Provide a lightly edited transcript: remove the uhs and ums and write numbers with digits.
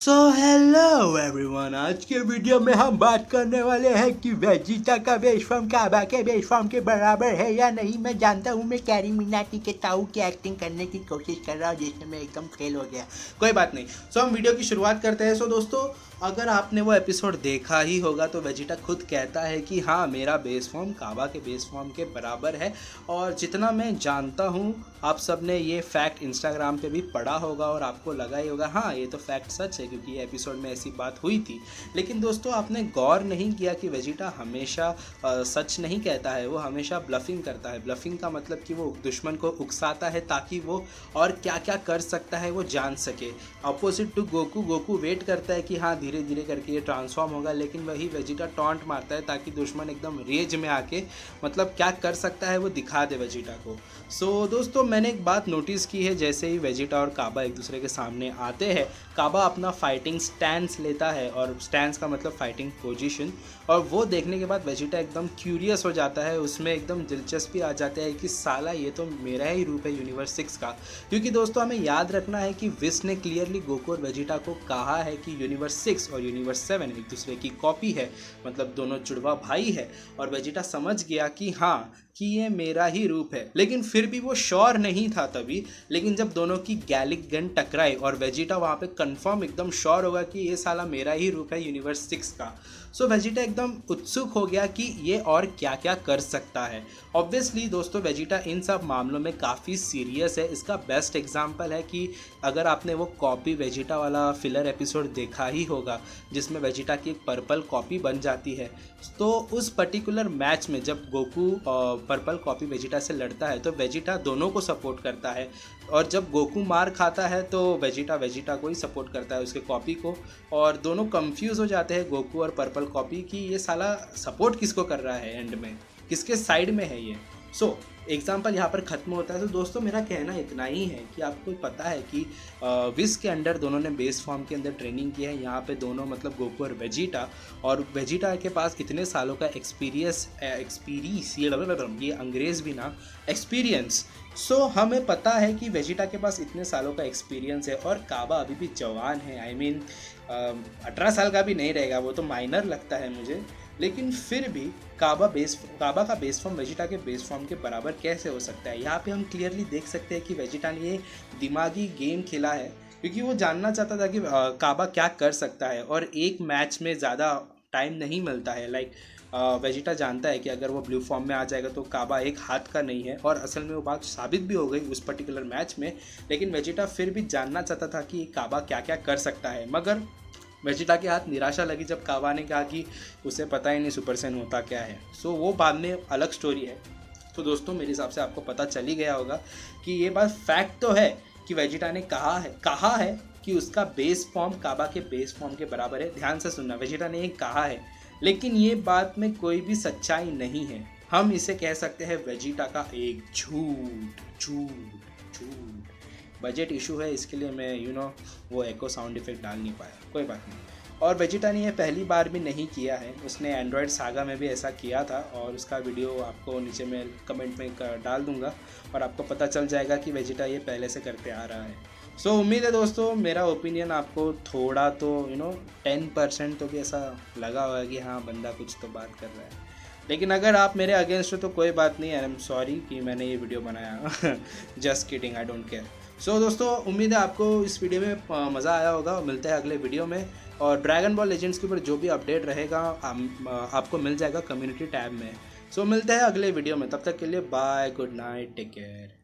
So hello everyone, आज के video में हम बात करने वाले हैं कि वेजिटा का बेस फॉर्म काबा के बेस फॉर्म के बराबर है या नहीं। मैं जानता हूँ मैं कैरी मिनाटी के ताऊ की एक्टिंग करने की कोशिश कर रहा हूँ जिसमें मैं एकदम फेल हो गया। कोई बात नहीं। सो हम वीडियो की शुरुआत करते हैं। सो दोस्तों, अगर आपने वो एपिसोड देखा ही होगा तो वेजिटा खुद कहता है कि हाँ, मेरा बेस फॉर्म काबा के बेस फॉर्म के बराबर है। और जितना मैं जानता हूँ, आप सब ने ये फैक्ट इंस्टाग्राम पे भी पढ़ा होगा और आपको लगा ही होगा हाँ, ये तो फैक्ट सच है क्योंकि ये एपिसोड में ऐसी बात हुई थी। लेकिन दोस्तों, आपने गौर नहीं किया कि वेजिटा हमेशा सच नहीं कहता है, वो हमेशा ब्लफिंग करता है। ब्लफिंग का मतलब कि वो दुश्मन को उकसाता है ताकि वो और क्या क्या कर सकता है वो जान सके। Opposite to Goku, Goku wait करता है कि हाँ, धीरे धीरे करके ये ट्रांसफॉर्म होगा, लेकिन वही वेजिटा टॉन्ट मारता है ताकि दुश्मन एकदम रेज में आके मतलब क्या कर सकता है वो दिखा दे वेजिटा को। सो दोस्तों, मैंने एक बात नोटिस की है, जैसे ही वेजिटा और काबा एक दूसरे के सामने आते हैं, काबा अपना फाइटिंग स्टैंस लेता है, और स्टैंस का मतलब फाइटिंग पोजीशन, और वो देखने के बाद वेजिटा एकदम क्यूरियस हो जाता है, उसमें एकदम दिलचस्पी आ जाता है कि साला ये तो मेरा ही रूप है यूनिवर्स 6 का। क्योंकि दोस्तों, हमें याद रखना है कि विस ने क्लियरली गोकू और वेजिटा को कहा है कि यूनिवर्स 6 और यूनिवर्स 7 एक दूसरे की कॉपी है, मतलब दोनों जुड़वा भाई है। और वेजिटा समझ गया कि हाँ, कि ये मेरा ही रूप है, लेकिन फिर भी वो श्योर नहीं था तभी। लेकिन जब दोनों की गैलिक गन टकराई और वेजिटा वहाँ पे कंफर्म एकदम श्योर होगा कि ये साला मेरा ही रूप है यूनिवर्स 6 का, सो वेजिटा एकदम उत्सुक हो गया कि ये और क्या क्या कर सकता है। ऑब्वियसली दोस्तों, वेजिटा इन सब मामलों में काफ़ी सीरियस है। इसका बेस्ट एग्जांपल है कि अगर आपने वो कॉपी वेजिटा वाला फिलर एपिसोड देखा ही होगा जिसमें वेजिटा की एक पर्पल कॉपी बन जाती है, तो उस पर्टिकुलर मैच में जब गोकू पर्पल कॉपी वेजिटा से लड़ता है तो वेजिटा दोनों को सपोर्ट करता है, और जब गोकू मार खाता है तो वेजिटा को ही सपोर्ट करता है, उसके कॉपी को। और दोनों कंफ्यूज हो जाते हैं, गोकू और पर्पल कॉपी, कि ये साला सपोर्ट किसको कर रहा है, एंड में किसके साइड में है ये। सो एग्जाम्पल यहाँ पर ख़त्म होता है। तो दोस्तों, मेरा कहना इतना ही है कि आपको पता है कि विस के अंडर दोनों ने बेस फॉर्म के अंदर ट्रेनिंग की है। यहाँ पे दोनों मतलब गोकू और वेजिटा के पास इतने सालों का एक्सपीरियंस ये अंग्रेज़ भी ना, एक्सपीरियंस। सो हमें पता है कि वेजिटा के पास इतने सालों का एक्सपीरियंस है, और काबा अभी भी जवान है। आई मीन 18 साल का भी नहीं रहेगा, वो तो माइनर लगता है मुझे। लेकिन फिर भी काबा का बेस फॉर्म वेजिटा के बेस फॉर्म के बराबर कैसे हो सकता है। यहाँ पे हम क्लियरली देख सकते हैं कि वेजिटा ने ये दिमागी गेम खेला है, क्योंकि वो जानना चाहता था कि काबा क्या कर सकता है, और एक मैच में ज़्यादा टाइम नहीं मिलता है। लाइक वेजिटा जानता है कि अगर वो ब्लू फॉर्म में आ जाएगा तो काबा एक हाथ का नहीं है, और असल में वो बात साबित भी हो गई उस पर्टिकुलर मैच में। लेकिन वेजिटा फिर भी जानना चाहता था कि काबा क्या क्या कर सकता है, मगर वेजिटा के हाथ निराशा लगी जब काबा ने कहा कि उसे पता ही नहीं सुपर सैन होता क्या है। सो वो बाद में अलग स्टोरी है। तो दोस्तों, मेरे हिसाब से आपको पता चल ही गया होगा कि ये बात फैक्ट तो है कि वेजिटा ने कहा है कि उसका बेस फॉर्म काबा के बेस फॉर्म के बराबर है। ध्यान से सुनना, वेजिटा ने ये कहा है, लेकिन ये बात में कोई भी सच्चाई नहीं है। हम इसे कह सकते हैं वेजिटा का एक झूठ। बजट इशू है, इसके लिए मैं वो एको साउंड इफेक्ट डाल नहीं पाया। कोई बात नहीं। और वेजिटा ने यह पहली बार भी नहीं किया है, उसने एंड्रॉयड सागा में भी ऐसा किया था, और उसका वीडियो आपको नीचे मैं कमेंट में डाल दूंगा, और आपको पता चल जाएगा कि वेजिटा ये पहले से करते आ रहा है। सो उम्मीद है दोस्तों, मेरा ओपिनियन आपको थोड़ा तो 10% तो भी ऐसा लगा होगा कि हाँ, बंदा कुछ तो बात कर रहा है। लेकिन अगर आप मेरे अगेंस्ट हो तो कोई बात नहीं, आई एम सॉरी कि मैंने ये वीडियो बनाया। Just kidding, I don't care. So दोस्तों, उम्मीद है आपको इस वीडियो में मज़ा आया होगा। मिलते हैं अगले वीडियो में, और ड्रैगन बॉल लेजेंड्स के ऊपर जो भी अपडेट रहेगा आपको मिल जाएगा कम्युनिटी टैब में। सो मिलते हैं अगले वीडियो में, तब तक के लिए bye, good night, take care.